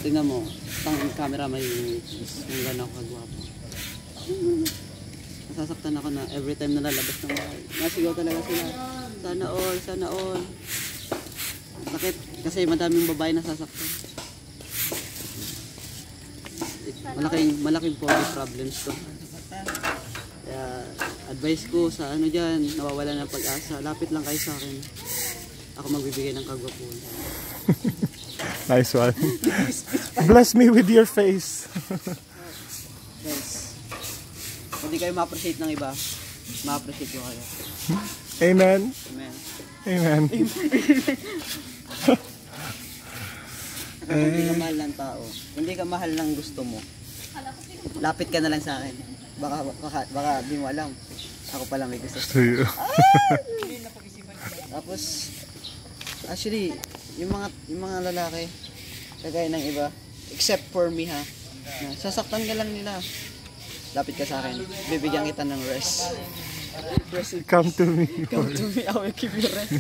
Tingnan mo, tang camera may kung gano'n ako kagwapo. Nasasaktan ako na every time na lalabas ng bahay. Nasigaw talaga sila. Sana all, sana all. Sakit kasi madaming babae nasasaktan. Malaking body problems to. Kaya advice ko sa ano dyan, nawawala ng pag-asa, lapit lang kayo sa akin. Ako magbibigay ng kagwapuan. Nice one. Bless me with your face. Guys, kung di kayo ma-appreciate ng iba, ma-appreciate ko kayo. Amen. Amen. Amen. Hindi ka mahal ng tao, hindi ka mahal ng gusto mo, lapit ka na lang sa akin. Baka di mo alam, ako pala may gusto. Tapos, actually, yung mga lalaki, kagaya ng iba, except for me ha, na sasaktan ka lang nila. Lapit ka sa akin, bibigyan kita ng rest. Come to me. Come to me, I will give you rest.